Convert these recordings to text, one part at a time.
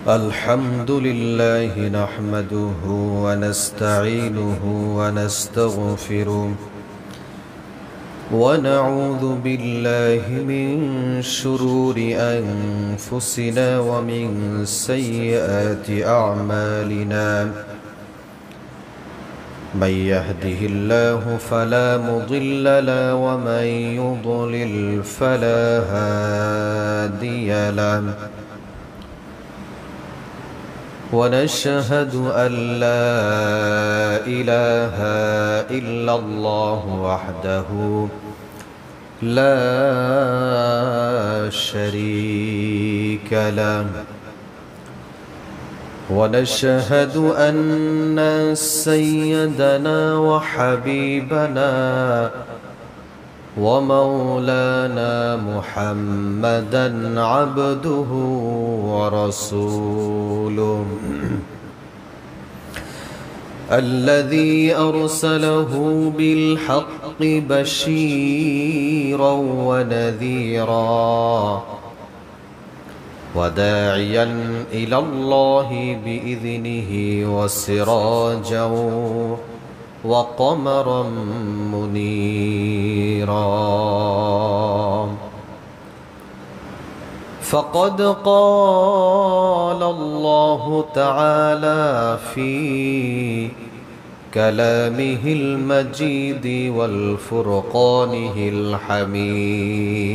الحمد لله نحمده ونستعينه ونستغفره ونعوذ بالله من شرور أنفسنا ومن سيئات أعمالنا من يهده الله فلا مضل له ومن يضلل فلا هادي له ونشهد أن لا إله إلا الله وحده لا شريك له ونشهد أن سيدنا وحبيبنا ومولانا محمدا عبده ورسوله الذي أرسله بالحق بشيرا ونذيرا وداعيا إلى الله بإذنه وسراجا وقمرا منيرا فقد قال الله تعالى في كلامه المجيد والفرقانه الحميد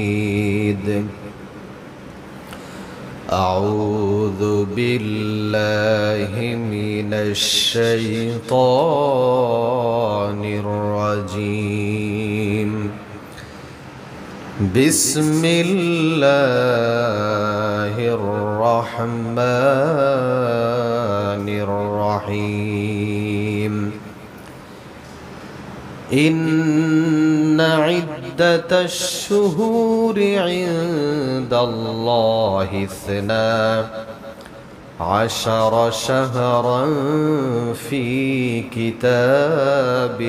أعوذ بالله من الشيطان الرجيم بسم الله الرحمن الرحيم إن عدة الشهور عند الله 12 شهرا في كتاب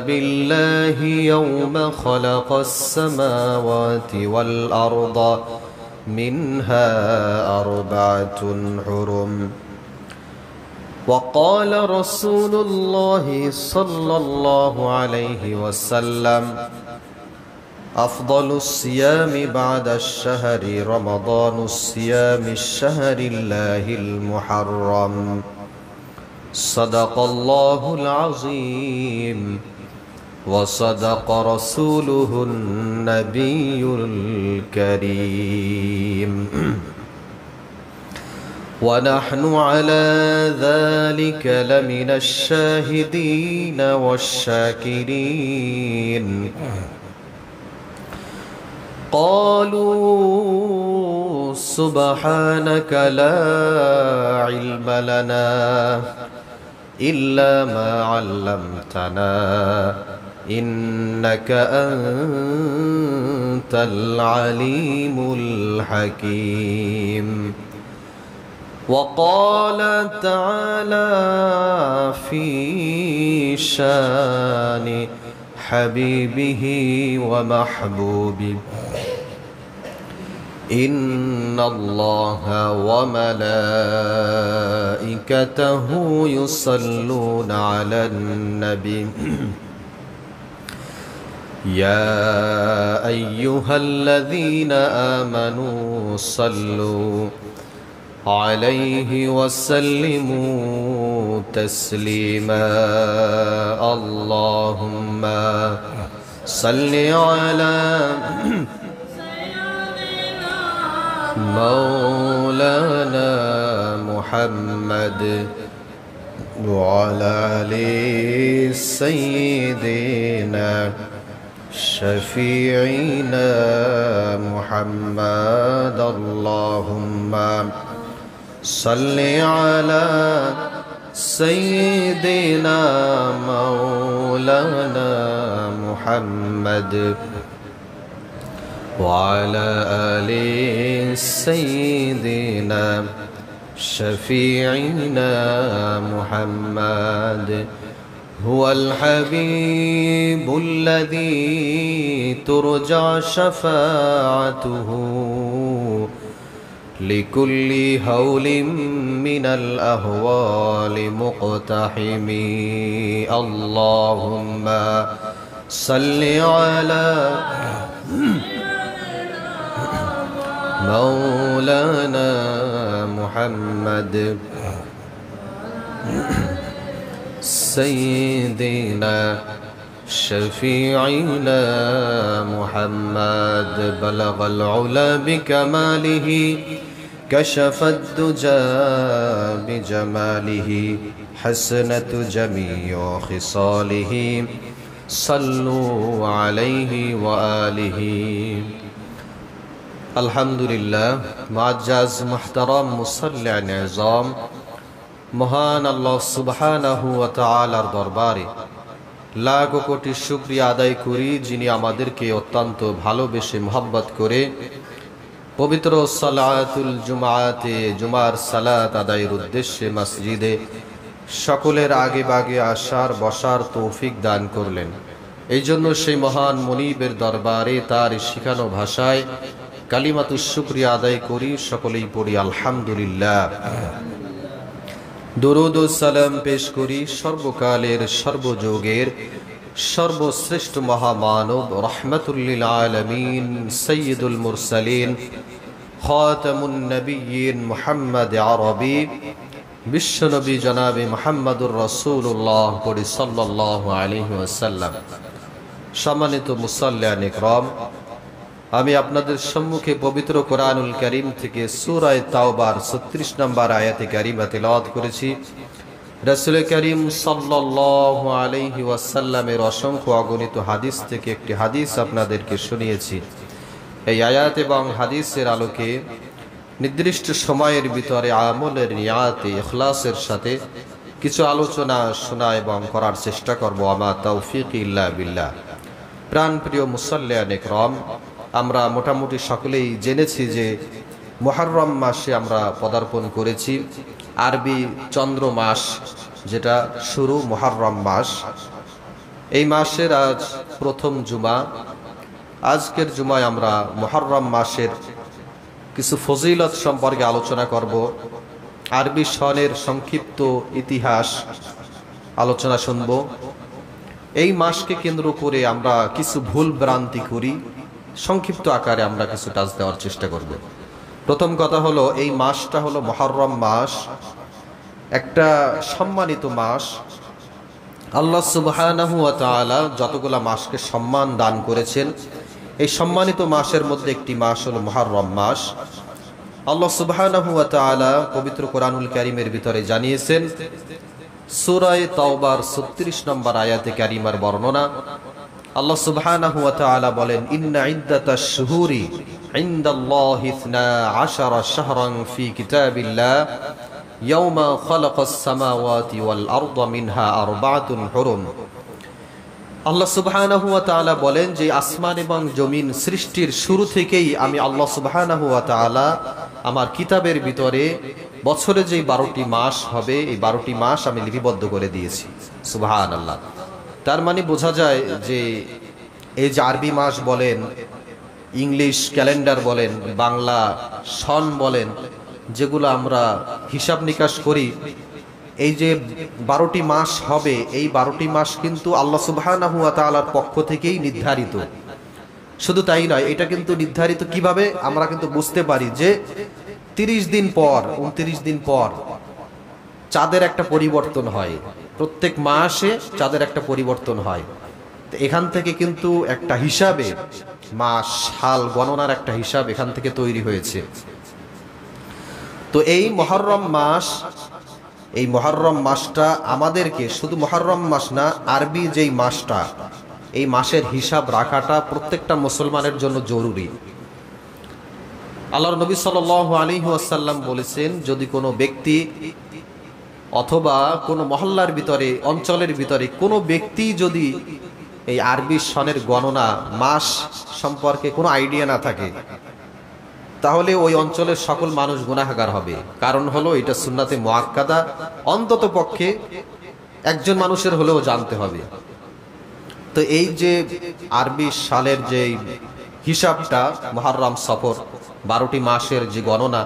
الله يوم خلق السماوات والأرض منها 4 حرم وقال رسول الله صلى الله عليه وسلم أفضل الصيام بعد الشهر رمضان الصيام الشهر الله المحرم صدق الله العظيم وصدق رسوله النبي الكريم ونحن على ذلك لمن الشاهدين والشاكرين قالوا سبحانك لا علم لنا إلا ما علمتنا إنك أنت العليم الحكيم وقال تعالى في شان حبيبه ومحبوبه إن الله وملائكته يصلون على النبي يا أيها الذين آمنوا صلوا عليه وسلموا تسليما اللهم صل على مولانا محمد وعلى آل سيدنا شفيعنا محمد اللهم صل على سيدنا مولانا محمد وعلى آل سيدنا شفيعنا محمد هو الحبيب الذي ترجى شفاعته لكل هول من الأهوال مقتحم اللهم صل على مولانا محمد سيدنا شفيعنا محمد بلغ العلا بكماله كشف الدجى بجماله حسنت جميع خصاله صلوا عليه وآله আলহামদুলিল্লাহ মুআজ্জাজ মুহতারাম মুসাল্লিন আযম মহান আল্লাহ সুবহানাহু ওয়া তাআলার দরবারে লাখ কোটি শুকরিয়া আদায় করি যিনি আমাদেরকে অত্যন্ত ভালোবেসে মোহাব্বত করে পবিত্র সালাতুল জুমাতে জুমার সালাত আদায়ের উদ্দেশ্যে মসজিদে সকলের আগে বাগে আসার বসার তৌফিক দান করলেন। এই জন্য সেই মহান মুনিবের দরবারে তার শিখানো ভাষায় কালিমাতুশ শুকরিয়া আদায় করি, সকলেই পড়ি আলহামদুলিল্লাহ। দুরূদ ও সালাম পেশ করি সর্বকালের সর্বযুগের সর্বশ্রেষ্ঠ মহামানব রহমাতুল লিল আলামিন সাইয়্যিদুল মুরসালিন খাতামুন নবিয়্যিন মুহাম্মদ আরবি বিশ্বনবী জনাবে মুহাম্মদুর রাসূলুল্লাহ পড়ি সাল্লাল্লাহু আলাইহি ওয়াসাল্লাম। সম্মানিত মুসাল্লিয়ান ইকরাম, আমি আপনাদের সম্মুখে পবিত্র কোরআনুল কারীম থেকে সূরা তাওবার 36 নম্বর আয়াতে কারিমা তেলাওয়াত করেছি। রাসূল কারীম সাল্লাল্লাহু আলাইহি ওয়াসাল্লামের অসংখ্য অগণিত হাদিস থেকে একটি হাদিস আপনাদেরকে শুনিয়েছি। এই আয়াত এবং হাদিসের আলোকে নির্দিষ্ট সময়ের ভিতরে আমলের নিয়াতে ইখলাসের সাথে কিছু আলোচনা শোনা এবং করার চেষ্টা করব। আমা তাওফীক ইল্লা বিল্লাহ। প্রাণপ্রিয় মুসাল্লিয়ান ইকরাম, আমরা মোটামুটি সকলেই জেনেছি যে মুহররম মাসে আমরা পদার্পণ করেছি। আরবি চন্দ্র মাস যেটা শুরু মুহররম মাস, এই মাসের আজ প্রথম জুমা। আজকের জুমায় আমরা মুহররম মাসের কিছু ফজিলত সম্পর্কে আলোচনা করব। আরবি সনের সংক্ষিপ্ত ইতিহাস আলোচনা শুনব। এই মাসকে কেন্দ্র করে আমরা কিছু ভুল ভ্রান্তি করি, সংক্ষিপ্ত আকারে আমরা কিছু টাচ দেওয়ার চেষ্টা করব। প্রথম কথা হলো, এই মাসটা হলো মুহররম মাস, একটা সম্মানিত মাস। আল্লাহ সুবহানাহু ওয়া তাআলা যতগুলা মাসকে সম্মান দান করেছেন, এই সম্মানিত মাসের মধ্যে একটি মাস হলো মুহররম মাস। আল্লাহ সুবহানাহু ওয়া তাআলা পবিত্র কোরআনুল কারীমের ভিতরে জানিয়েছেন, সূরা তাওবার 36 নম্বর আয়াতে কারিমার বর্ণনা। আল্লাহ সুবহানাহু ওয়া তাআলা বলেন, ইন্না ইদ্দাতাশ শুহুরি ইনদাল্লাহি 12 শাহরান ফি কিতাবিল্লাহ ইয়াওমা খালাকাস সামাওয়াতি ওয়াল আরদা মিনহা আরবাআতুন হুরুম। আল্লাহ সুবহানাহু ওয়া তাআলা বলেন যে আসমান এবং জমিন সৃষ্টির শুরু থেকেই আমি আল্লাহ সুবহানাহু ওয়া তাআলা আমার কিতাবের ভিতরে বছরে যে 12টি মাস হবে, এই 12টি মাস আমি লিপিবদ্ধ করে দিয়েছি। সুবহানাল্লাহ। তার মানে বোঝা যায় যে এই যে আরবি মাস বলেন, ইংলিশ ক্যালেন্ডার বলেন, বাংলা সন বলেন, যেগুলো আমরা হিসাব নিকাশ করি, এই যে 12টি মাস হবে, এই 12টি মাস কিন্তু আল্লাহ সুবহানাহু ওয়া তাআলার পক্ষ থেকেই নির্ধারিত। শুধু তাই নয়, এটা কিন্তু নির্ধারিত কিভাবে আমরা কিন্তু বুঝতে পারি যে 30 দিন পর 29 দিন পর চাঁদের একটা পরিবর্তন হয়। প্রত্যেক মাসে চাঁদের একটা পরিবর্তন হয়। এখান থেকে কিন্তু একটা হিসাবে মাস সাল গণনার একটা হিসাব এখান থেকে তৈরি হয়েছে। তো এই মুহররম মাস, এই মুহররম মাসটা আমাদেরকে শুধু মুহররম মাস না, আরবি যেই মাসটা, এই মাসের হিসাব রাখাটা প্রত্যেকটা মুসলমানের জন্য জরুরি। আল্লাহর নবী সাল্লাল্লাহু আলাইহি ওয়াসাল্লাম বলেছেন, যদি কোনো ব্যক্তি অথবা কোনো মহল্লার ভিতরে, অঞ্চলের ভিতরে কোনো ব্যক্তি যদি এই আরবি সনের গণনা মাস সম্পর্কে কোনো আইডিয়া না থাকে, তাহলে ওই অঞ্চলের সকল মানুষ গুনাহগার হবে। কারণ হলো এটা সুন্নাতে মুআক্কাদা। অন্তত পক্ষে একজন মানুষের হলেও জানতে হবে। তো এই যে আরবি সালের যে হিসাবটা, মুহররম সফর 12টি মাসের যে গণনা,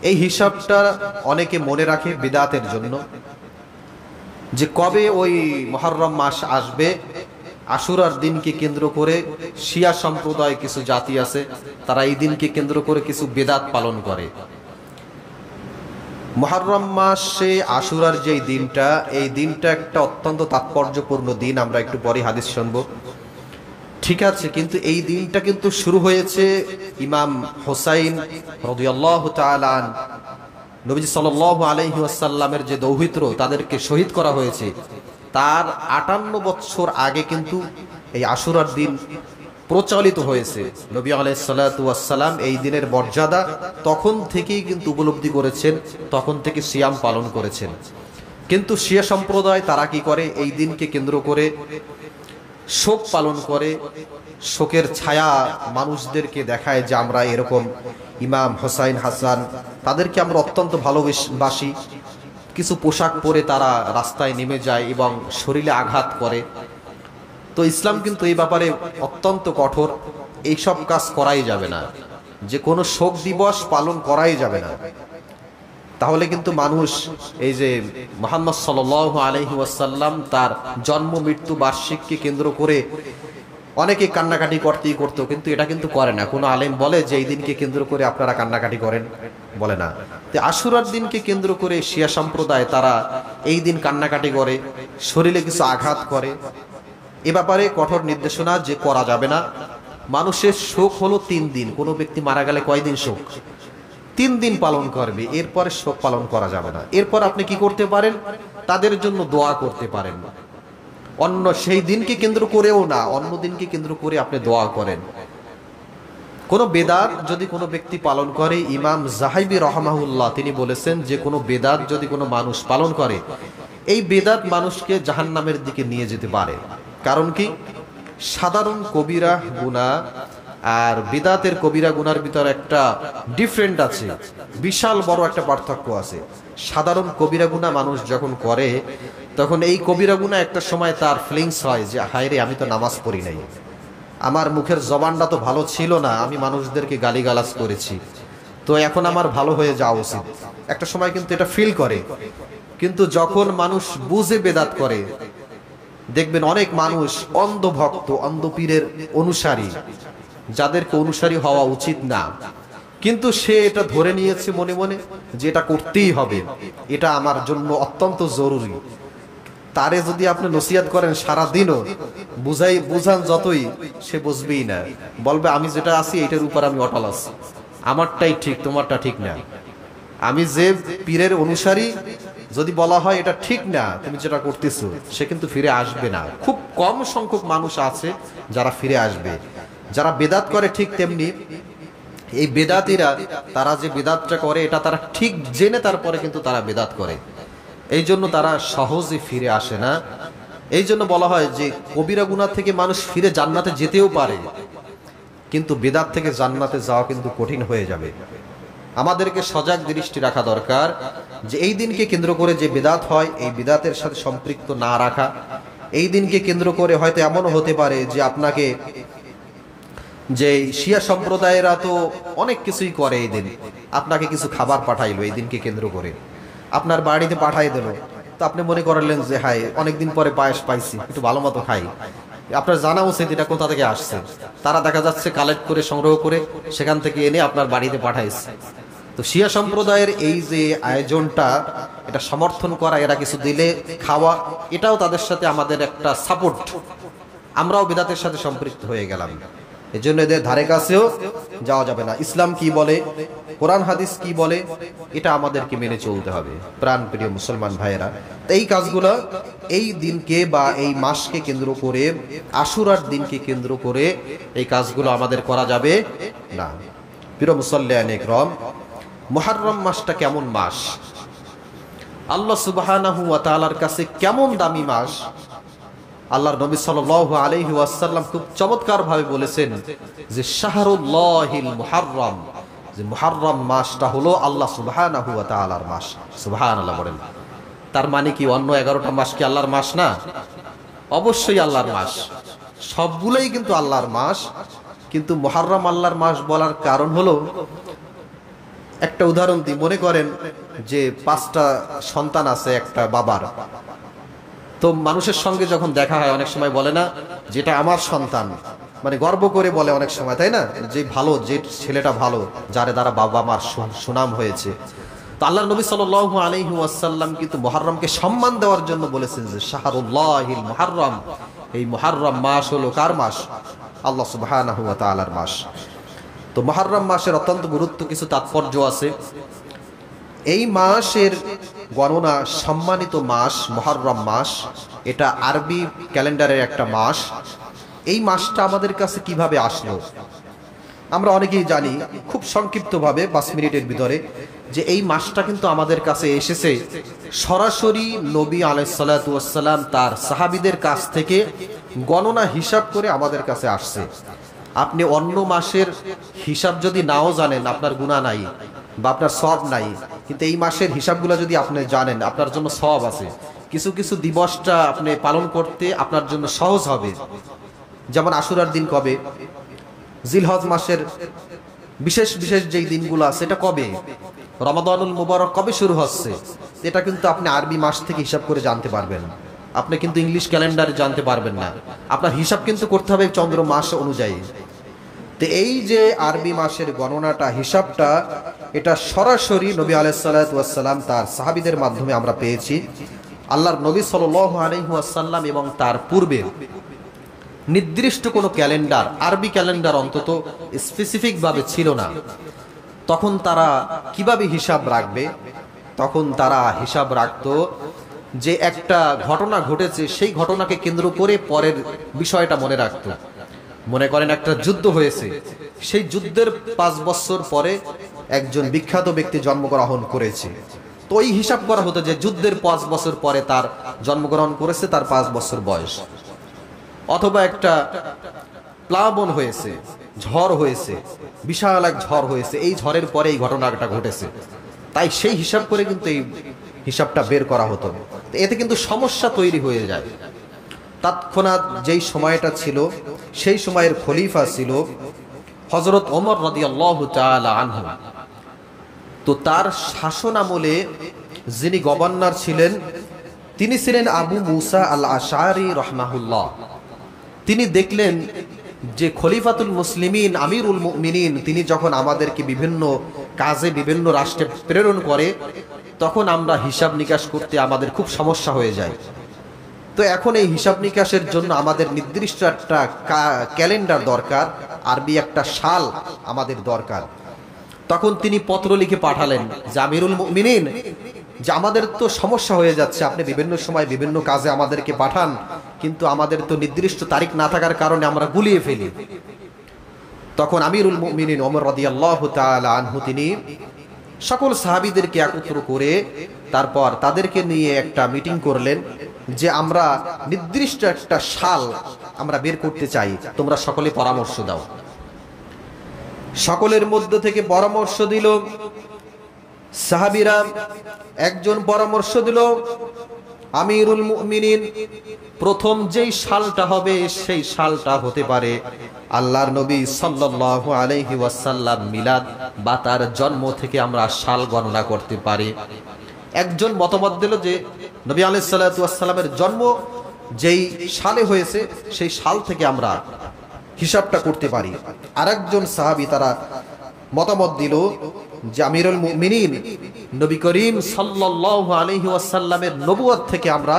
এই হিসাবটা অনেকে মনে রাখে বিদআতের জন্য, যে কবে ওই মুহররম মাস আসবে। আশুরার দিনকে কেন্দ্র করে শিয়া সম্প্রদায় কিছু জাতি আছে, তারা এই দিনকে কেন্দ্র করে কিছু বিদআত পালন করে। মুহররম মাসে আশুরার যে দিনটা, এই দিনটা একটা অত্যন্ত তাৎপর্যপূর্ণ দিন। আমরা একটু পরে হাদিস শুনবো, ঠিক আছে। কিন্তু এই দিনটা কিন্তু শুরু হয়েছে ইমাম হুসাইন রাদিয়াল্লাহু তাআলা আন, নবীজি সাল্লাল্লাহু আলাইহি ওয়াসাল্লামের যে দৌহিত্র, তাদেরকে শহীদ করা হয়েছে, তার 58 বছর আগে কিন্তু এই আশুরার দিন প্রচলিত হয়েছে। নবী আলাইহিস সালাতু ওয়াস সালাম এই দিনের মর্যাদা তখন থেকেই কিন্তু উপলব্ধি করেছেন, তখন থেকে সিয়াম পালন করেছেন। কিন্তু শিয়া সম্প্রদায় তারা কি করে, এই দিনকে কেন্দ্র করে শোক পালন করে, শোকের ছায়া মানুষদেরকে দেখায় যে আমরা এরকম ইমাম হোসাইন হাসান, তাদেরকে আমরা অত্যন্ত ভালোবাসি। কিছু পোশাক পরে তারা রাস্তায় নেমে যায় এবং শরীরে আঘাত করে। তো ইসলাম কিন্তু এই ব্যাপারে অত্যন্ত কঠোর, এইসব কাজ করাই যাবে না, যে কোনো শোক দিবস পালন করাই যাবে না। তাহলে কিন্তু মানুষ এই যে মুহাম্মদ সাল্লাল্লাহু আলাইহি ওয়াসাল্লাম তার জন্ম মৃত্যু বার্ষিককে কেন্দ্র করে অনেকে কান্নাকাটি করতো, কিন্তু এটা কিন্তু করে না। কোনো আলেম বলে যে এই দিনকে কেন্দ্র করে আপনারা কান্নাকাটি করেন? বলে না। তো আশুরার দিনকে কেন্দ্র করে শিয়া সম্প্রদায় তারা এই দিন কান্নাকাটি করে, শরীরে কিছু আঘাত করে। এ ব্যাপারে কঠোর নির্দেশনা যে করা যাবে না। মানুষের শোক হলো 3 দিন। কোনো ব্যক্তি মারা গেলে কয়দিন শোক? 3 দিন পালন করবে, এরপরে শোক পালন করা যাবে না। এরপর আপনি কি করতে পারেন? তাদের জন্য দোয়া করতে পারেন। অন্য সেই দিনকে কেন্দ্র করেও না, অন্য দিনকে কেন্দ্র করে আপনি দোয়া করেন। কোনো বেদাত যদি কোনো ব্যক্তি পালন করে, ইমাম জাহাবি রাহমাহুল্লাহ তিনি বলেছেন যে কোনো বেদাত যদি কোনো মানুষ পালন করে, এই বেদাত মানুষকে জাহান্নামের দিকে নিয়ে যেতে পারে। কারণ কি? সাধারণ কবিরা গুনাহ আর বিদাতের কবিরা গুনার ভিতর একটা ডিফারেন্ট আছে, বিশাল বড় একটা পার্থক্য আছে। সাধারণ কবিরা গুনাহ মানুষ যখন করে, তখন এই কবিরা গুনাহ একটা সময় তার ফিলিংস হয় যে হায় রে, আমি তো নামাজ পড়ি নাই, আমার মুখের জবানটা তো ভালো ছিল না, আমি মানুষদেরকে গালিগালাজ করেছি, তো এখন আমার ভালো হয়ে যাওয়া উচিত। একটা সময় কিন্তু এটা ফিল করে। কিন্তু যখন মানুষ বুঝে বেদাত করে, দেখবেন অনেক মানুষ অন্ধ ভক্ত, অন্ধ পীরের অনুসারী, যাদেরকে অনুসারী হওয়া উচিত না, কিন্তু সে এটা ধরে নিয়েছে মনে মনে যে এটা করতেই হবে, এটা আমার জন্য অত্যন্ত জরুরি। তারে যদি আপনি নসিহত করেন সারাদিনও, বুঝান যতই, সে বুঝবেই না। বলবে আমি যেটা আছি এটার উপর আমি অটল আছি, আমারটাই ঠিক, তোমারটা ঠিক না। আমি যে পীরের অনুসারী, যদি বলা হয় এটা ঠিক না তুমি যেটা করতেছো, সে কিন্তু ফিরে আসবে না। খুব কম সংখ্যক মানুষ আছে যারা ফিরে আসবে। যারা বেদাত করে ঠিক তেমনি এই বেদাতিরা, তারা যে বেদাতটা করে এটা তারা ঠিক জেনে তারপরে কিন্তু তারা বেদাত করে, এই জন্য তারা সহজে ফিরে আসে না। এই জন্য বলা হয় যে কবিরা গুনাহ থেকে মানুষ ফিরে জান্নাতে যেতেও পারে, কিন্তু বেদাত থেকে জান্নাতে যাওয়া কিন্তু কঠিন হয়ে যাবে। আমাদেরকে সজাগ দৃষ্টি রাখা দরকার যে এই দিনকে কেন্দ্র করে যে বিদআত হয়, এই বিদআতের সাথে সম্পৃক্ত না রাখা। এই দিনকে কেন্দ্র করে হয়তো এমনও হতে পারে যে আপনাকে, যে শিয়া সম্প্রদায়েরা তো অনেক কিছুই করে, এই দিন আপনাকে কিছু খাবার পাঠাইলো, এই দিনকে কেন্দ্র করে আপনার বাড়িতে পাঠাই দিল, তো আপনি মনে করলেন যে হাই অনেকদিন পরে পায়েস পাইছি, একটু ভালো মতো খাই। আপনার জানা উচিত এটা কোথা থেকে আসছে। তারা দেখা যাচ্ছে কালেক্ট করে, সংগ্রহ করে সেখান থেকে এনে আপনার বাড়িতে পাঠাইছে। তো শিয়া সম্প্রদায়ের এই যে আয়োজনটা, এটা সমর্থন করা, এরা কিছু দিলে খাওয়া, এটাও তাদের সাথে আমাদের একটা সাপোর্ট। আমরাও বিদআতের সাথে সম্পৃক্ত হয়ে গেলাম। এই জন্য এদের ধারে কাছেও যাওয়া যাবে না। ইসলাম কি বলে, কোরআন হাদিস কি বলে, এটা আমাদেরকে মেনে চলতে হবে। প্রাণ প্রিয় মুসলমান ভাইয়েরা, এই কাজগুলো এই দিনকে বা এই মাসকে কেন্দ্র করে, আশুরার দিনকে কেন্দ্র করে এই কাজগুলো আমাদের করা যাবে না। প্রিয় মুসল্লিয়ান ইকরাম, মুহররম মাসটা কেমন মাস, আল্লাহ সুবহানাহু ওয়া তাআলার কাছে কেমন দামি মাস। আল্লাহর নবী সাল্লাল্লাহু আলাইহি ওয়াসাল্লাম খুব চমৎকার ভাবে বলেছেন যে শাহরুল্লাহিল মুহররম, যে মুহররম মাসটা হলো আল্লাহ সুবহানাহু ওয়া তাআলার মাস। সুবহানাল্লাহ বলেন। তার মানে কি অন্য 11টা মাস কি আল্লাহর মাস না? অবশ্যই আল্লাহর মাস, সবগুলোই কিন্তু আল্লাহর মাস। কিন্তু মুহররম আল্লাহর মাস বলার কারণ হলো, একটা উদাহরণ দিই। মনে করেন যে 5টা সন্তান আছে একটা বাবার, তো মানুষের সঙ্গে যখন দেখা হয় অনেক সময় বলে না যেটা আমার সন্তান, মানে গর্ব করে বলে অনেক সময়, তাই না? যে ভালো, যে ছেলেটা ভালো, যার দ্বারা বাবা মার সুনাম হয়েছে। তো আল্লাহর নবী সাল্লাল্লাহু আলাইহি ওয়াসাল্লাম কিন্তু মুহররমকে সম্মান দেওয়ার জন্য বলেছেন যে শাহরুল্লাহিল মুহররম, এই মুহররম মাস হলো কার মাস? আল্লাহ সুবহানাহু ওয়া তাআলার মাস। তো মুহররম মাসের অত্যন্ত গুরুত্ব, কিছু তাৎপর্য আছে। এই মাসের গণনা, সম্মানিত মাস মুহররম মাস, এটা আরবি ক্যালেন্ডারের একটা মাস। এই মাসটা আমাদের কাছে কিভাবে আসলো আমরা অনেকেই জানি, খুব সংক্ষিপ্তভাবে 5 মিনিটের ভিতরে, যে এই মাসটা কিন্তু আমাদের কাছে এসেছে সরাসরি নবী আলাইহিস সালাতু ওয়াস সালাম তার সাহাবীদের কাছ থেকে গণনা হিসাব করে আমাদের কাছে আসছে। আপনি অন্য মাসের হিসাব যদি নাও জানেন, আপনার গুনাহ নাই বা আপনার সওয়াব নাই, কিন্তু এই মাসের হিসাবগুলো যদি আপনি জানেন, আপনার জন্য সওয়াব আছে। কিছু কিছু দিবসটা আপনি পালন করতে আপনার জন্য সহজ হবে। যেমন আশুরার দিন কবে, জিলহজ মাসের বিশেষ বিশেষ যেই দিনগুলো আছে এটা কবে, রমাদানুল মুবারক কবে শুরু হচ্ছে, এটা কিন্তু আপনি আরবি মাস থেকে হিসাব করে জানতে পারবেন। আপনি কিন্তু ইংলিশ ক্যালেন্ডারে জানতে পারবেন না, আপনার হিসাব কিন্তু করতে হবে চন্দ্র মাস অনুযায়ী। তো এই যে আরবি মাসের গণনাটা, হিসাবটা, এটা সরাসরি নবী আলাইহিস সালাতু ওয়াস সালাম তার সাহাবীদের মাধ্যমে আমরা পেয়েছি। আল্লাহর নবী সাল্লাল্লাহু আলাইহি ওয়াসাল্লাম এবং তার পূর্বে নির্দিষ্ট কোনো ক্যালেন্ডার, আরবি ক্যালেন্ডার অন্তত স্পেসিফিক ভাবে ছিল না। তখন তারা কিভাবে হিসাব রাখবে? তখন তারা হিসাব রাখতো যে একটা ঘটনা ঘটেছে, সেই ঘটনাকে কেন্দ্র করে পরের বিষয়টা মনে রাখতো। মনে করেন একটা যুদ্ধ হয়েছে, সেই যুদ্ধের 5 বছর পরে একজন বিখ্যাত ব্যক্তি জন্মগ্রহণ করেছে, তো ওই হিসাব করা হতো যে যুদ্ধের 5 বছর পরে তার জন্মগ্রহণ করেছে, তার 5 বছর বয়স। অথবা একটা প্লাবন হয়েছে, ঝড় হয়েছে, বিশাল এক ঝড় হয়েছে, এই ঝড়ের পরে এই ঘটনাটা ঘটেছে, তাই সেই হিসাব করে কিন্তু এই হিসাবটা বের করা হতো। এতে কিন্তু সমস্যা তৈরি হয়ে যায়। তৎক্ষণাৎ যেই সময়টা ছিল, সেই সময়ের খলিফা ছিল হযরত ওমর রাদিয়াল্লাহু তাআলা আনহু। তো তার শাসন আমলে যিনি গভর্নর ছিলেন, তিনি ছিলেন আবু মুসা আল আশআরী রাহমাহুল্লাহ। তিনি দেখলেন যে খলিফাতুল মুসলিমিন, আমিরুল মুমিনিন, তিনি যখন আমাদেরকে বিভিন্ন কাজে বিভিন্ন রাষ্ট্রে প্রেরণ করে, তখন আমরা হিসাব নিকাশ করতে আমাদের খুব সমস্যা হয়ে যায়। তো এখন এই হিসাব নিকাশের জন্য আমাদের নির্দিষ্ট একটা ক্যালেন্ডার দরকার, আরবি একটা সাল আমাদের দরকার। তখন তিনি পত্র লিখে পাঠালেন যে আমিরুল মুমিনিন, যে আমাদের তো সমস্যা হয়ে যাচ্ছে, আপনি বিভিন্ন সময় বিভিন্ন কাজে আমাদেরকে পাঠান, কিন্তু আমাদের তো নির্দিষ্ট তারিখ না থাকার কারণে আমরা গুলিয়ে ফেলি। তখন আমিরুল মুমিনিন ওমর রাদিয়াল্লাহু তাআলা আনহু তিনি সকল সাহাবীদেরকে একত্র করে তারপর তাদেরকে নিয়ে একটা মিটিং করলেন যে আমরা নির্দিষ্ট একটা সাল আমরা বের করতে চাই, তোমরা সকলে পরামর্শ দাও। সকলের মধ্য থেকে পরামর্শ দিল সাহাবীরা। একজন পরামর্শ দিল, আমিরুল মুমিনিন, প্রথম যেই সালটা হবে সেই সালটা হতে পারে আল্লাহর নবী সাল্লাল্লাহু আলাইহি ওয়াসাল্লাম মিলাদ বা তার জন্ম থেকে আমরা সাল গণনা করতে পারি। একজন মতামত দিল যে নবী আলাইহিস সালাতু ওয়াসসালামের জন্ম যেই সালে হয়েছে সেই সাল থেকে আমরা হিসাবটা করতে পারি। আরেকজন সাহাবী তারা মতামত দিল যে আমিরুল মুমিনিন, নবী করিম সাল্লাল্লাহু আলাইহি ওয়াসাল্লামের নবুয়ত থেকে আমরা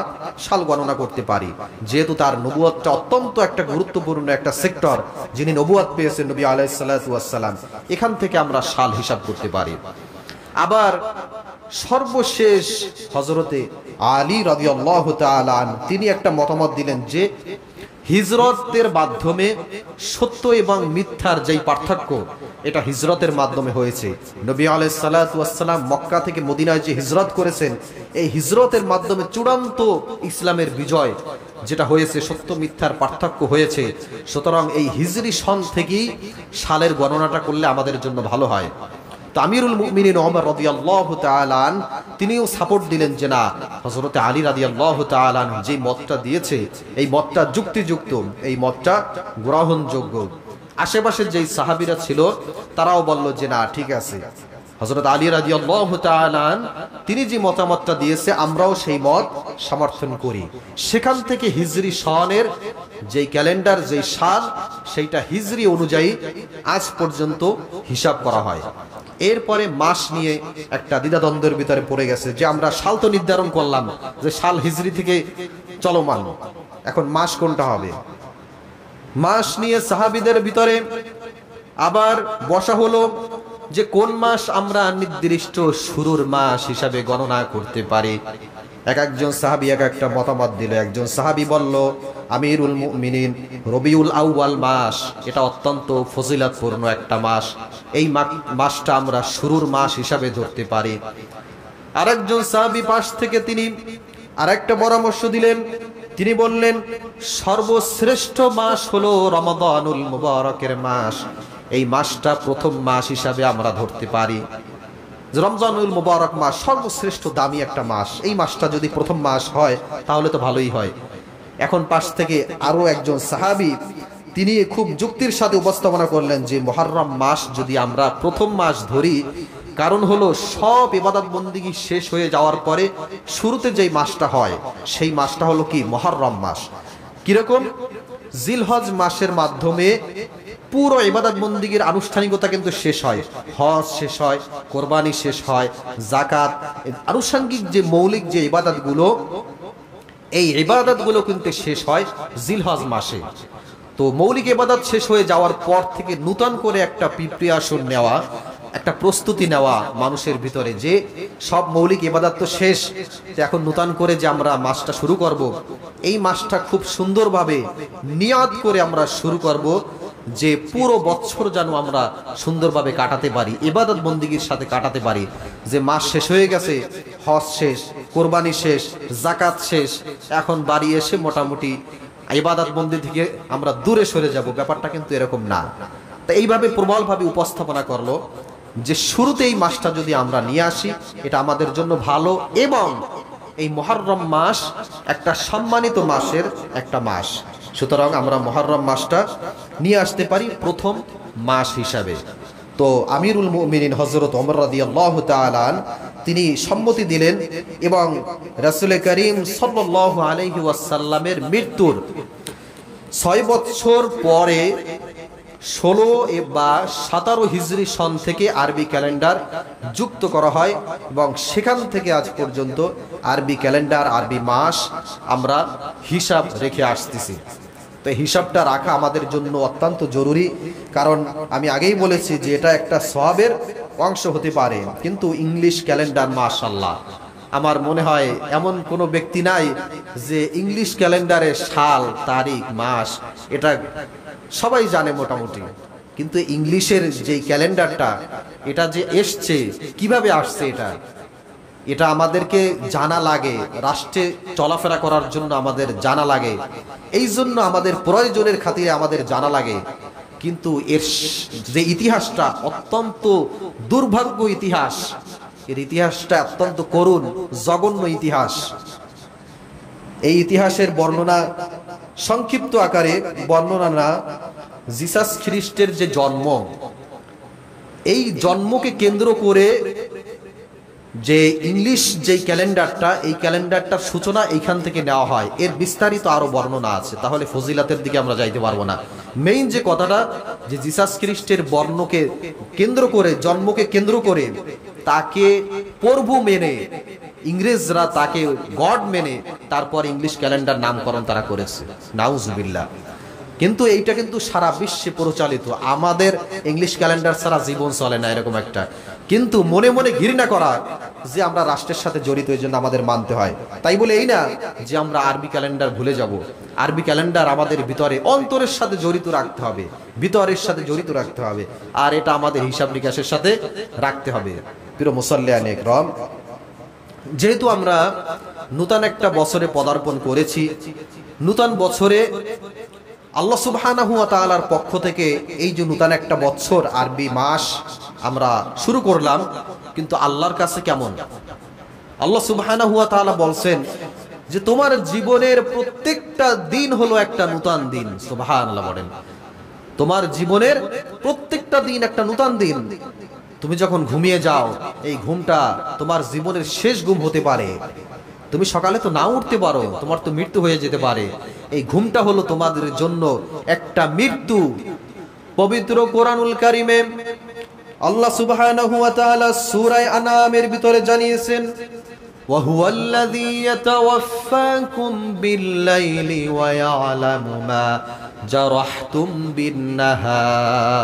সাল গণনা করতে পারি, যেহেতু তার নবুয়তটা অত্যন্ত একটা গুরুত্বপূর্ণ একটা সেক্টর, যিনি নবুয়ত পেয়েছেন নবী আলাইহিস সালাতু ওয়াসসালাম, এখান থেকে আমরা সাল হিসাব করতে পারি। আবার সর্বশেষ হযরতে আলী রাদিয়াল্লাহু তাআলা আনহু তিনি একটা মতামত দিলেন যে হিজরতের মাধ্যমে সত্য এবং মিথ্যার যেই পার্থক্য, এটা হিজরতের মাধ্যমে হয়েছে। নবী আলাইহিস সালাতু ওয়াসসালাম মক্কা থেকে মদিনায় যে হিজরত করেছেন, এই হিজরতের মাধ্যমে চূড়ান্ত ইসলামের বিজয় যেটা হয়েছে, সত্য মিথ্যার পার্থক্য হয়েছে। সুতরাং এই হিজরি সন থেকেই সালের গণনাটা করলে আমাদের জন্য ভালো হয়। তো আমিরুল মুমিনিন ওমর রাদিয়াল্লাহু তাআলা তিনিও সাপোর্ট দিলেন যে না, হযরত আলী রাদিয়াল্লাহু তাআলা যে মতটা দিয়েছে এই মতটা যুক্তিযুক্ত, এই মতটা গ্রহণযোগ্য। আশেপাশের যেই সাহাবীরা ছিল তারাও বলল যে না ঠিক আছে, হযরত আলী রাদিয়াল্লাহু তাআলা তিনি যে মতামতটা দিয়েছে আমরাও সেই মত সমর্থন করি। সেখান থেকে হিজরি সনের যেই ক্যালেন্ডার, যেই সাল, সেইটা হিজরি অনুযায়ী আজ পর্যন্ত হিসাব করা হয়। এরপরে মাস নিয়ে একটা দ্বিধাদ্বন্দ্বের ভিতরে পড়ে গেছে যে আমরা সাল তো নির্ধারণ করলাম যে সাল হিজরি থেকে চলমান, এখন মাস কোনটা হবে। মাস নিয়ে সাহাবীদের ভিতরে আবার বসা হলো যে কোন মাস আমরা নির্দিষ্ট শুরুর মাস হিসাবে গণনা করতে পারি। এক একজন সাহাবী এক একটা মতামত দিল। একজন সাহাবী বলল আমিরুল মুমিনিন রবিউল আউয়াল মাস, এটা অত্যন্ত ফজিলতপূর্ণ একটা মাস, এই মাসটা আমরা শুরুর মাস হিসাবে ধরতে পারি। আরেকজন সাহাবী পাশ থেকে তিনি আরেকটা পরামর্শ দিলেন। তিনি বললেন সর্বশ্রেষ্ঠ মাস হলো রমাদানুল মুবারকের মাস, এই মাসটা প্রথম মাস হিসাবে আমরা ধরতে পারি। রমজানুল মুবারক মাস সর্বশ্রেষ্ঠ দামি একটা মাস, এই মাসটা যদি প্রথম মাস হয় তাহলে তো ভালোই হয়। এখন পাশ থেকে আরো একজন সাহাবী তিনি খুব যুক্তির সাথে উপস্থাপনা করলেন যে মুহররম মাস যদি আমরা প্রথম মাস ধরি, কারণ হলো সব ইবাদত বন্দেগী শেষ হয়ে যাওয়ার পরে শুরুতে যেই মাসটা হয় সেই মাসটা হলো কি মুহররম মাস। কিরকম? জিলহজ মাসের মাধ্যমে পুরো ইবাদত বন্দেগীর আনুষ্ঠানিকতা কিন্তু শেষ হয়, হজ শেষ হয়, কোরবানি শেষ হয়, যাকাত, আনুষঙ্গিক যে মৌলিক যে ইবাদতগুলো, এই ইবাদতগুলো কিন্তু শেষ হয় জিলহজ মাসে। তো মৌলিক ইবাদত শেষ হয়ে যাওয়ার পর থেকে নতুন করে একটা প্রিপারেশন নেওয়া, একটা প্রস্তুতি নেওয়া মানুষের ভিতরে যে সব মৌলিক ইবাদত তো শেষ, এখন নতুন করে যে আমরা মাসটা শুরু করব, এই মাসটা খুব সুন্দরভাবে নিয়াত করে আমরা শুরু করব যে পুরো বছর যেন আমরা সুন্দরভাবে কাটাতে পারি, ইবাদত বন্দেগীর সাথে কাটাতে পারি। যে মাস শেষ হয়ে গেছে, হজ শেষ, কোরবানি শেষ, যাকাত শেষ, এখন বাড়ি এসে মোটামুটি ইবাদত বন্দেগী থেকে আমরা দূরে সরে যাব, ব্যাপারটা কিন্তু এরকম না। তো এইভাবে প্রবলভাবে উপস্থাপনা করলো যে শুরুতে এই মাসটা যদি আমরা নিয়ে আসি এটা আমাদের জন্য ভালো, এবং এই মুহররম মাস একটা সম্মানিত মাসের একটা মাস, সুতরাং আমরা মুহররম মাসটা নিয়ে আসতে পারি প্রথম মাস হিসাবে। তো আমিরুল মুমিনিন হযরত ওমর রাদিয়াল্লাহু তাআলা তিনি সম্মতি দিলেন এবং রাসূল করিম সাল্লাল্লাহু আলাইহি ওয়াসাল্লামের মৃত্যুর 6 বছর পরে 16 বা 17 হিজরি সন থেকে আরবি ক্যালেন্ডার যুক্ত করা হয় এবং সেখান থেকে আজ পর্যন্ত আরবি ক্যালেন্ডার, আরবি মাস আমরা হিসাব রেখে আসতেছি। তো হিসাবটা রাখা আমাদের জন্য অত্যন্ত জরুরি, কারণ আমি আগেই বলেছি যে এটা একটা সওয়াবের অংশ হতে পারে। কিন্তু ইংলিশ ক্যালেন্ডার মাশাআল্লাহ, আমার মনে হয় এমন কোনো ব্যক্তি নাই যে ইংলিশ ক্যালেন্ডারের সাল, তারিখ, মাস এটা সবাই জানে মোটামুটি, কিন্তু ইংলিশের যে ক্যালেন্ডারটা এটা যে এসছে, কিভাবে আসছে এটা আমাদেরকে জানা লাগে, রাষ্ট্রে চলাফেরা করার জন্য আমাদের জানা লাগে, এই জন্য আমাদের প্রয়োজনের খাতিরে আমাদের জানা লাগে। কিন্তু এর যে ইতিহাসটা অত্যন্ত দুর্ভাগ্য ইতিহাস, এর ইতিহাসটা অত্যন্ত করুণ, জঘন্য ইতিহাস। এই ইতিহাসের বর্ণনা সংক্ষিপ্ত আকারে বর্ণনা না, জিসাস খ্রিস্টের যে জন্ম, এই জন্মকে কেন্দ্র করে যে ইংলিশ যে ক্যালেন্ডারটা, এই ক্যালেন্ডারটার সূচনা এইখান থেকে নেওয়া হয়। এর বিস্তারিত আরো বর্ণনা আছে, তাহলে ফজিলাতের দিকে আমরা যাইতে পারবো না। মেইন যে কথাটা যে জিসাস খ্রিস্টের বর্ণকে কেন্দ্র করে, জন্মকে কেন্দ্র করে তাকে প্রভু মেনে, ইংরেজরা তাকে গড মেনে তারপর ইংলিশ ক্যালেন্ডার নামকরণ তারা করেছে, নাউজুবিল্লাহ। কিন্তু এইটা কিন্তু সারা বিশ্বে প্রচলিত, আমাদের ইংলিশ ক্যালেন্ডার ছাড়া জীবন চলে না এরকম একটা। কিন্তু মনে মনে ঘৃণা করা যে আমরা রাষ্ট্রের সাথে জড়িত, এই জন্য আমাদের মানতে হয়। তাই বলে এই না যে আমরা আরবি ক্যালেন্ডার ভুলে যাব। আরবি ক্যালেন্ডার আমাদের ভিতরে অন্তরের সাথে জড়িত রাখতে হবে, ভিতরের সাথে জড়িত রাখতে হবে, আর এটা আমাদের হিসাব নিকাশের সাথে রাখতে হবে। প্রিয় মুসল্লিয়ানে ইকরাম, যেহেতু আমরা নতুন একটা বছরে পদার্পণ করেছি, নতুন বছরে আল্লাহ সুবহানাহু ওয়া তাআলার পক্ষ থেকে এই যে নতুন একটা বছর আরবি মাস আমরা শুরু করলাম, কিন্তু আল্লাহর কাছে কেমন? আল্লাহ সুবহানাহু ওয়া তাআলা বলছেন যে তোমার জীবনের প্রত্যেকটা দিন হলো একটা নতুন দিন। সুবহানাল্লাহ বলেন। তোমার জীবনের প্রত্যেকটা দিন একটা নতুন দিন। তুমি যখন ঘুমিয়ে যাও, এই ঘুমটা তোমার জীবনের শেষ ঘুম হতে পারে। তুমি সকালে তো নাও উঠতে পারো, তোমার তো মৃত্যু হয়ে যেতে পারে। এই ঘুমটা হলো তোমাদের জন্য একটা মৃত্যু। পবিত্র কোরআনুল কারীমে আল্লাহ সুবহানাহু ওয়া তাআলা সূরা আনামের ভিতরে জানিয়েছেন, ওয়া হুয়াল্লাযী ইয়াতাওয়াফফাকুম বিল-লাইলি ওয়া ইয়ালামু মা জারাহতুম বিন-নাহার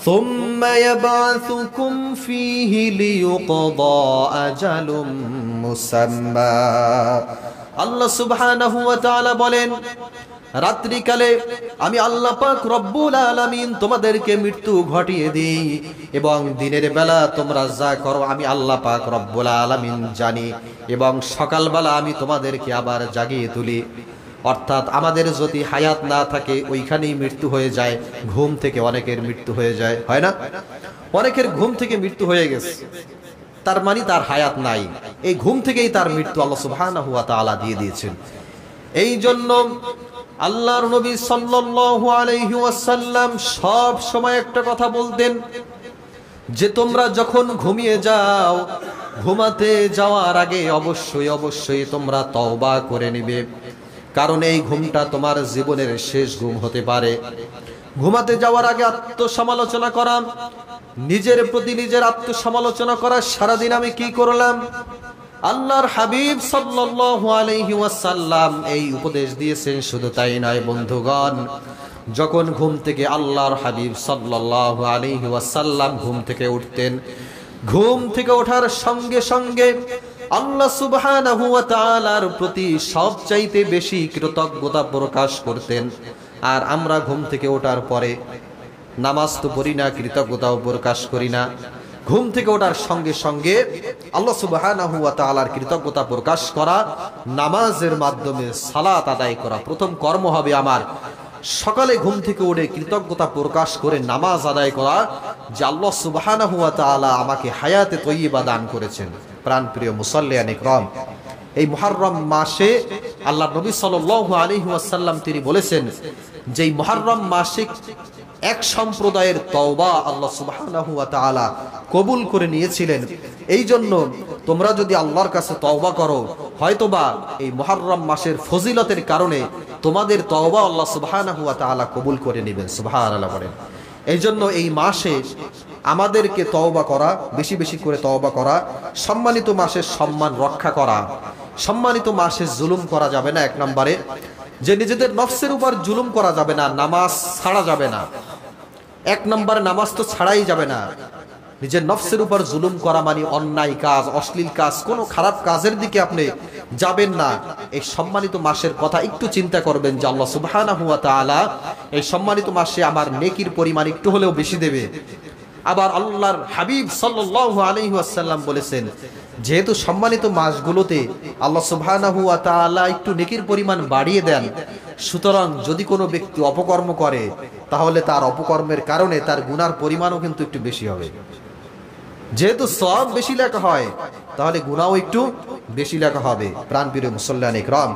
সুম্মা ইয়াবআসুকুম ফীহি লিইউকদা আজালুম মুসাম্মা। আল্লাহ সুবহানাহু ওয়া তাআলা বলেন, রাত্রিকালে আমি আল্লাহ পাক রব্বুল আলামিন তোমাদেরকে মৃত্যু ঘটিয়ে দিই, এবং দিনের বেলা তোমরা যা করো আমি আল্লাহ পাক রব্বুল আলামিন জানি, এবং সকালবেলা আমি তোমাদেরকে আবার জাগিয়ে তুলি। অর্থাৎ আমাদের যদি হায়াত না থাকে ওইখানেই মৃত্যু হয়ে যায়। ঘুম থেকে অনেকের মৃত্যু হয়ে যায়, হয় না? অনেকের ঘুম থেকে মৃত্যু হয়ে গেছে, তার মানে তার হায়াত নাই। এই ঘুম থেকেই তার মৃত্যু আল্লাহ সুবহানাহু ওয়া তাআলা দিয়ে দিয়েছেন। এই জন্য আল্লাহর নবী সাল্লাল্লাহু আলাইহি ওয়াসাল্লাম সব সময় একটা কথা বলতেন যে তোমরা যখন ঘুমিয়ে যাও, ঘুমাতে যাওয়ার আগে অবশ্যই তোমরা তওবা করে নিবে, কারণ এই ঘুমটা তোমার জীবনের শেষ ঘুম হতে পারে। ঘুমাতে যাওয়ার আগে আত্মসমালোচনা করা, নিজের প্রতি নিজের আত্মসমালোচনা করা, সারাদিন আমি কি করলাম। আল্লাহর হাবিব সাল্লাল্লাহু আলাইহি ওয়াসাল্লাম এই উপদেশ দিয়েছেন। শুধু তাই নয় বন্ধুগণ, যখন ঘুম থেকে আল্লাহর হাবিব সাল্লাল্লাহু আলাইহি ওয়াসাল্লাম ঘুম থেকে উঠতেন, ঘুম থেকে ওঠার সঙ্গে সঙ্গে আল্লাহ সুবহানাহু ওয়া তাআলার প্রতি সবচাইতে বেশি কৃতজ্ঞতা প্রকাশ করতেন। আর আমরা ঘুম থেকে ওঠার পরে নামাজ তো পড়ি না, কৃতজ্ঞতাও প্রকাশ করি না। ঘুম থেকে ওঠার সঙ্গে সঙ্গে আল্লাহ সুবহানাহু ওয়া তাআলার কৃতজ্ঞতা প্রকাশ করা, নামাজের মাধ্যমে সালাত আদায় করা প্রথম কর্ম হবে আমার। সকালে ঘুম থেকে উঠে কৃতজ্ঞতা প্রকাশ করে নামাজ আদায় করা, যে আল্লাহ সুবহানাহু ওয়া তাআলা আমাকে হায়াতে তয়্যিবা দান করেছেন। প্রাণপ্রিয় মুসাল্লিয়ান ইকরাম, এই মুহররম মাসে আল্লাহর নবী সাল্লাল্লাহু আলাইহি ওয়াসাল্লাম তিনি বলেছেন যে এই মুহররম মাসে এক সম্প্রদায়ের তওবা আল্লাহ সুবহানাহু ওয়া তাআলা কবুল করে নিয়েছিলেন। এই জন্য তোমরা যদি আল্লাহর কাছে তওবা করো, হয়তোবা এই মুহররম মাসের ফজিলতের কারণে তোমাদের তওবা আল্লাহ সুবহানাহু ওয়া তাআলা কবুল করে নেবেন। সুবহানাল্লাহ বলেন। এই জন্য এই মাসে আমাদেরকে তওবা করা, বেশি বেশি করে তওবা করা, সম্মানিত মাসের সম্মান রক্ষা করা। সম্মানিত মাসে জুলুম করা যাবে না। এক নম্বরে যে নিজেদের নফসের উপর জুলুম করা যাবে না, নামাজ ছাড়া যাবে না। এক নম্বরে নামাজ তো ছাড়াই যাবে না। নিজের নফসের উপর জুলুম করা মানে অন্যায় কাজ, অশ্লীল কাজ, কোনো খারাপ কাজের দিকে আপনি যাবেন না। এই সম্মানিত মাসের কথা একটু চিন্তা করবেন যে আল্লাহ সুবহানাহু ওয়া তাআলা এই সম্মানিত মাসে আমার নেকির পরিমাণ একটু হলেও বেশি দেবে। আবার আল্লাহর হাবিব সাল্লাল্লাহু আলাইহি ওয়াসাল্লাম বলেছেন, যেহেতু সম্মানিত মাসগুলোতে আল্লাহ সুবহানাহু ওয়া তাআলা একটু নেকির পরিমাণ বাড়িয়ে দেন, সুতরাং যদি কোনো ব্যক্তি অপকর্ম করে তাহলে তার অপকর্মের কারণে তার গুনার পরিমাণও কিন্তু একটু বেশি হবে। যেহেতু সওয়াব বেশি লেখা হয়, তাহলে গুনাহও একটু বেশি লেখা হবে। প্রাণপ্রিয় মুসল্লিয়ান ইকরাম,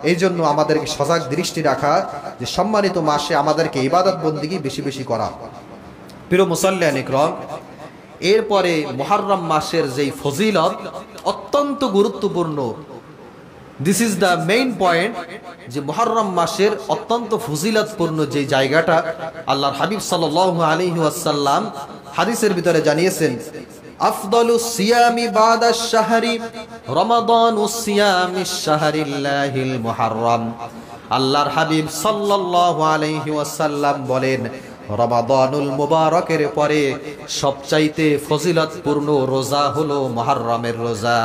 এই জন্য আমাদেরকে সজাগ দৃষ্টি রাখা যে সম্মানিত মাসে আমাদেরকে ইবাদত বন্দেগী বেশি বেশি করা। প্রিয় মুসল্লিয়ান ইকরাম, এরপরে মুহররম মাসের যেই ফজিলত অত্যন্ত গুরুত্বপূর্ণ, this is the main point, যে মুহররম মাসের অত্যন্ত ফজিলতপূর্ণ যে জায়গাটা আল্লাহর হাবিব সাল্লাল্লাহু আলাইহি ওয়াসাল্লাম হাদিসের ভিতরে জানিয়েছেন, আফদালুস সিয়ামি বাদাশ শাহরি রমাদানুস সিয়ামিশ শাহরিল্লাহিল মুহররম। আল্লাহর হাবিব সাল্লাল্লাহু আলাইহি ওয়াসাল্লাম বলেন, রমাদানুল মুবারকের পরে সবচাইতে ফজিলতপূর্ণ রোজা হলো মুহররমের রোজা।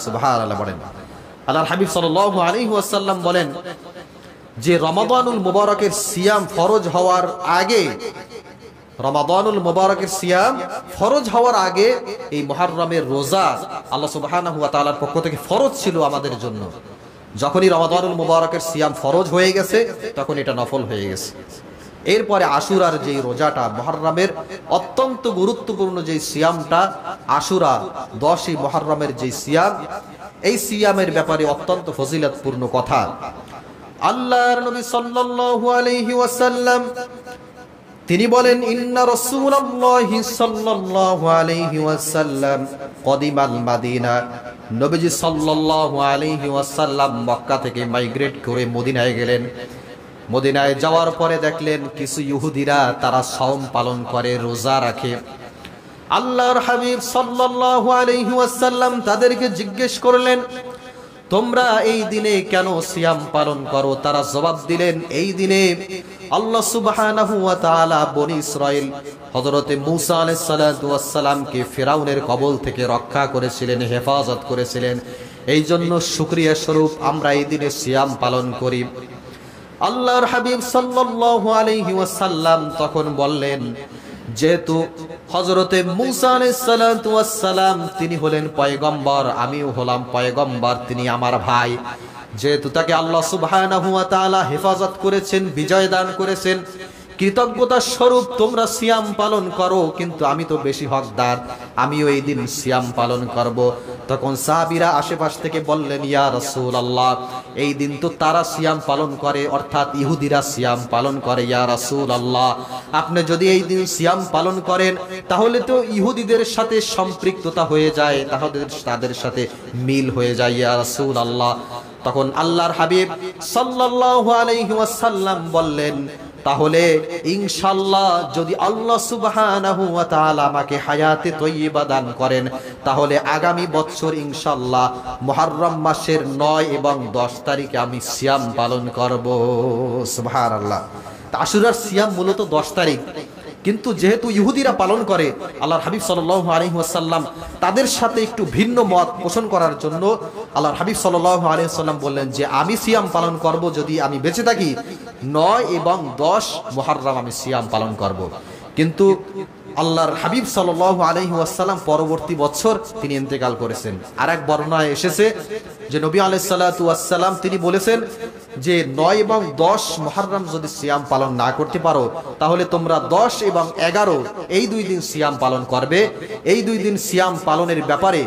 সুবহানাল্লাহ বলেন। আল্লাহর হাবিব সাল্লাল্লাহু আলাইহি ওয়াসাল্লাম বলেন যে রমাদানুল মুবারকের সিয়াম ফরজ হওয়ার আগে, রমাদানুল মুবারকের সিয়াম ফরজ হওয়ার আগে এই মুহররমের রোজা আল্লাহ সুবহানাহু ওয়া তাআলার পক্ষ থেকে ফরজ ছিল আমাদের জন্য। যখনই রমাদানুল মুবারকের সিয়াম ফরজ হয়ে গেছে তখন এটা নফল হয়ে গেছে। এরপরে আশুরার যে রোজাটা, মুহররমের অত্যন্ত গুরুত্বপূর্ণ যে সিয়ামটা আশুরা, 10ই মুহররমের যে সিয়াম, এই সিয়ামের ব্যাপারে অত্যন্ত ফজিলতপূর্ণ কথা। আল্লাহর নবী সাল্লাল্লাহু আলাইহি ওয়াসাল্লাম তিনি বলেন, ইন্না রাসূলুল্লাহি সাল্লাল্লাহু আলাইহি ওয়াসাল্লাম কদিমাল মাদিনা। নবীজি সাল্লাল্লাহু আলাইহি ওয়াসাল্লাম মক্কা থেকে মাইগ্রেট করে মদিনায় গেলেন। মদিনায় যাওয়ার পরে দেখলেন কিছু ইহুদিরা তারা সাওম পালন করে, রোজা রাখে। আল্লাহর হাবিব সাল্লাল্লাহু আলাইহি ওয়াসাল্লাম তাদেরকে জিজ্ঞেস করলেন, তোমরা এই দিনে কেন সিয়াম পালন করো? তারা জবাব দিলেন, এই দিনে আল্লাহ সুবহানাহু ওয়া তাআলা বনি ইসরাইল হযরতে মূসা আলাইহিস সালাতু ওয়াস সালামকে ফিরাউনের কবল থেকে রক্ষা করেছিলেন, হেফাজত করেছিলেন। এই জন্য শুকরিয়া স্বরূপ আমরা এই দিনে সিয়াম পালন করি। আল্লাহর হাবিব সাল্লাল্লাহু আলাইহি ওয়াসাল্লাম তখন বললেন, যেহেতু হযরতে মূসা আলাইহিস সালাতু ওয়াস সালাম তিনি হলেন পয়গম্বর, আমিও হলাম পয়গম্বর, তিনি আমার ভাই, যেহেতু তাকে আল্লাহ সুবহানাহু ওয়া তাআলা হেফাজত করেছেন, বিজয় দান করেছেন, কৃতজ্ঞতার স্বরূপ তোমরা সিয়াম পালন করো, কিন্তু আমি তো বেশি হকদার, আমিও এই দিন সিয়াম পালন করব। তখন সাহাবীরা আশেপাশ থেকে বললেন, ইয়া রাসূলুল্লাহ, এই দিন তো তারা সিয়াম পালন করে, অর্থাৎ ইহুদিরা সিয়াম পালন করে, ইয়া রাসূলুল্লাহ আপনি যদি এই দিন সিয়াম পালন করেন তাহলে তো ইহুদিদের সাথে সম্পৃক্ততা হয়ে যায়, তাহলে তাদের সাথে মিল হয়ে যায়, ইয়া রাসূলুল্লাহ। তখন আল্লাহর হাবিব সাল্লাল্লাহু আলাইহি ওয়াসাল্লাম বললেন, তাহলে ইনশাআল্লাহ যদি আল্লাহ সুবহানাহু ওয়া তাআলা আমাকে হায়াতে তয়্যিবা দান করেন তাহলে আগামী বছর ইনশাআল্লাহ মুহররম মাসের 9 এবং 10 তারিখে আমি সিয়াম পালন করব। সুবহানাল্লাহ। আশুরার সিয়াম মূলত 10 তারিখ, কিন্তু যেহেতু ইহুদিরা পালন করে, আল্লাহর হাবিব সাল্লাল্লাহু আলাইহি ওয়াসাল্লাম তাদের সাথে একটু ভিন্ন মত পোষণ করার জন্য আল্লাহর হাবিব সাল্লাল্লাহু আলাইহি ওয়াসাল্লাম বললেন যে আমি সিয়াম পালন করব, যদি আমি বেঁচে থাকি 9 এবং 10 মুহররম আমি সিয়াম পালন করব। কিন্তু আল্লাহর হাবিব সাল্লাল্লাহু আলাইহি ওয়াসাল্লাম পরবর্তী বছর তিনি ইন্তেকাল করেছেন। আরেক বর্ণনায় এসেছে যে নবী আলাইহিস সালাতু ওয়াস সালাম তিনি বলেছেন যে 9 এবং 10 মুহররম যদি সিয়াম পালন না করতে পারো তাহলে তোমরা 10 এবং 11 এই 2 দিন সিয়াম পালন করবে। এই 2 দিন সিয়াম পালনের ব্যাপারে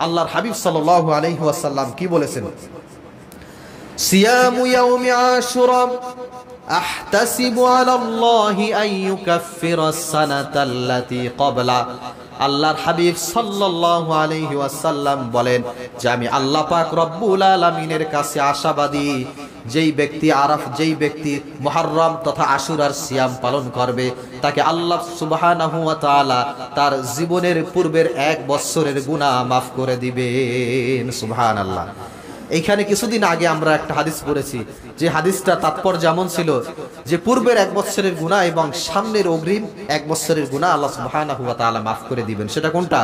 আল্লাহর হাবিব সাল্লাল্লাহু আলাইহি ওয়াসাল্লাম কি বলেছেন? সিয়ামু ইয়াউমি আশুরা আহতাসিবু আলাল্লাহি আন ইউকাফফিরাস সানাতাল্লাতী ক্বাবলা। আল্লাহর হাবিব সাল্লাল্লাহু আলাইহি ওয়াসাল্লাম বলেন যে আমি আল্লাহ পাক রব্বুল আলামিনের কাছে আশাবাদী, যেই ব্যক্তি মুহররম তথা আশুরার সিয়াম পালন করবে তাকে আল্লাহ সুবহানাহু ওয়া তাআলা তার জীবনের পূর্বের 1 বছরের গুনাহ মাফ করে দিবেন। সুবহানাল্লাহ। এইখানে কিছুদিন আগে আমরা একটা হাদিস পড়েছি, যে হাদিসটা তাৎপর্য যেমন ছিল যে পূর্বের 1 বছরের গুনাহ এবং সামনের অগ্রিম 1 বছরের গুনাহ আল্লাহ সুবহানাহু ওয়া তাআলা মাফ করে দিবেন। সেটা কোনটা?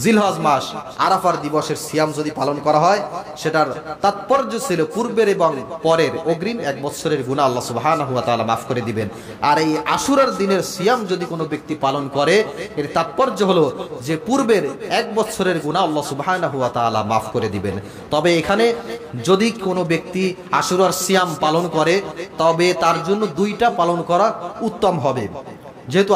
জিলহজ মাস আরাফার দিবসের সিয়াম যদি পালন করা হয় সেটার তাৎপর্য ছিল পূর্বের এবং পরের অগ্রিম 1 বছরের গুনাহ আল্লাহ সুবহানাহু ওয়া তাআলা মাফ করে দিবেন। আর এই আশুরার দিনের সিয়াম যদি কোনো ব্যক্তি পালন করে এর তাৎপর্য হলো যে পূর্বের 1 বছরের গুনাহ আল্লাহ সুবহানাহু ওয়া তাআলা মাফ করে দিবেন। তবে এখানে যদি কোনো ব্যক্তি আশুরার সিয়াম পালন করে তবে তার জন্য 2টা পালন করা উত্তম হবে, যেহেতু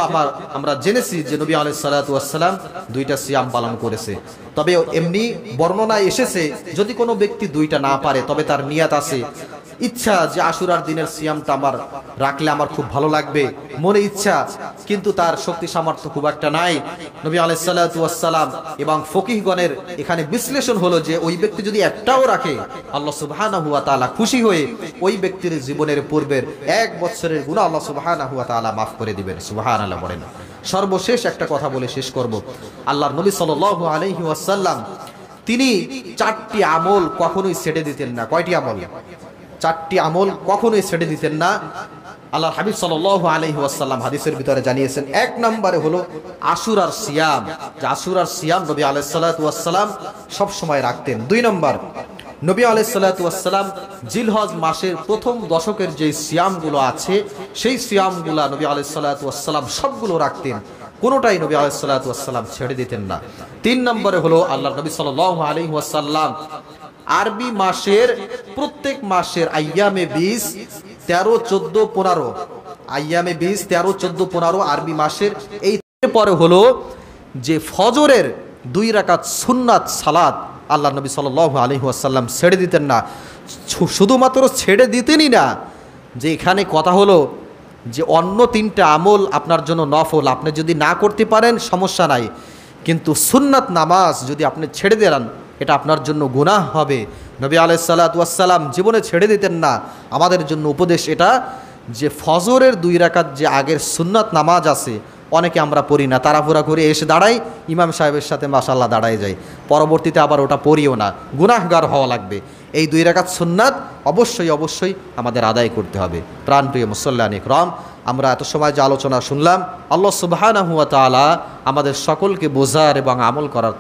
আমরা জেনেছি যে নবী আলাইহিস সালাতু ওয়াস সালাম 2টা সিয়াম পালন করেছে। তবে এমনি বর্ণনায় এসেছে যদি কোনো ব্যক্তি 2টা না পারে তবে তার নিয়াত আছে, ইচ্ছা যে আশুরার দিনের সিয়ামটা আমার রাখলে আমার খুব ভালো লাগবে, মনে ইচ্ছা, কিন্তু তার শক্তি সামর্থ্য খুব একটা নাই। নবী আলাইহিস সালাতু ওয়াস সালাম এবং ফকিহগণের এখানে বিশ্লেষণ হলো যে ওই ব্যক্তি যদি একটাও রাখে আল্লাহ সুবহানাহু ওয়া তাআলা খুশি হয়ে ওই ব্যক্তির জীবনের পূর্বের 1 বছরের গুনাহ আল্লাহ সুবহানাহু ওয়া তাআলা মাফ করে দিবেন। সুবহানাল্লাহ বলেন। সর্বশেষ একটা কথা বলে শেষ করব। আল্লাহর নবী সাল্লাল্লাহু আলাইহি ওয়াসাল্লাম তিনি 4টি আমল কখনোই ছেড়ে দিতেন না। কয়টি আমল? 4টি আমল কখনোই ছেড়ে দিতেন না। আল্লাহর হাবিব সাল্লাল্লাহু আলাইহি ওয়াসাল্লাম হাদিসের ভিতরে জানিয়েছেন 1 নম্বরে হলো আশুরার সিয়াম। যে আশুরার সিয়াম নবী আলাইহিস সালাতু ওয়াস সালাম সব সময় রাখতেন। 2 নম্বর, নবী আলাইহিস সালাতু ওয়াস সালাম জিলহজ মাসের প্রথম দশকের যে সিয়ামগুলো আছে সেই সিয়ামগুলো নবী আলাইহিস সালাতু ওয়াস সালাম সবগুলো রাখতেন, কোনোটাই নবী আলাইহিস সালাতু ওয়াস সালাম ছেড়ে দিতেন না। 3 নম্বরে হলো আল্লাহর নবী সাল্লাল্লাহু আলাইহি ওয়াসাল্লাম আরবি মাসের প্রত্যেক মাসের আইয়ামে 20, 13, 14, 15, আইয়ামে 20, 13, 14, 15 আরবি মাসের। এই পরে হলো যে ফজরের 2 রাকাত সুন্নাত সালাত আল্লাহ নবী সাল্লাল্লাহু আলাইহি ওয়াসাল্লাম ছেড়ে দিতেন না। শুধুমাত্র ছেড়ে দিতেনই না, যে এখানে কথা হলো যে অন্য 3টা আমল আপনার জন্য নফল, আপনি যদি না করতে পারেন সমস্যা নাই, কিন্তু সুন্নাত নামাজ যদি আপনি ছেড়ে দেন এটা আপনার জন্য গুনাহ হবে। নবী আলাইহিস সালাতু ওয়াস সালাম জীবনে ছেড়ে দিতেন না। আমাদের জন্য উপদেশ এটা যে ফজরের 2 রাকাত যে আগের সুন্নাত নামাজ আছে, অনেকে আমরা পড়ি না, তাড়াহুড়া করে এসে দাঁড়াই, ইমাম সাহেবের সাথে মাশাআল্লাহ দাঁড়ায় যাই, পরবর্তীতে আবার ওটা পড়িও না, গুনাহগার হওয়া লাগবে। এই 2 রাকাত সুন্নাত অবশ্যই আমাদের আদায় করতে হবে। প্রাণপ্রিয় মুসল্লিয়ান ইকরাম, আমরা এত সময় যে আলোচনা শুনলাম, আল্লাহ সুবহানাহু ওয়া তাআলা আমাদের সকলকে বোঝার এবং আমল করার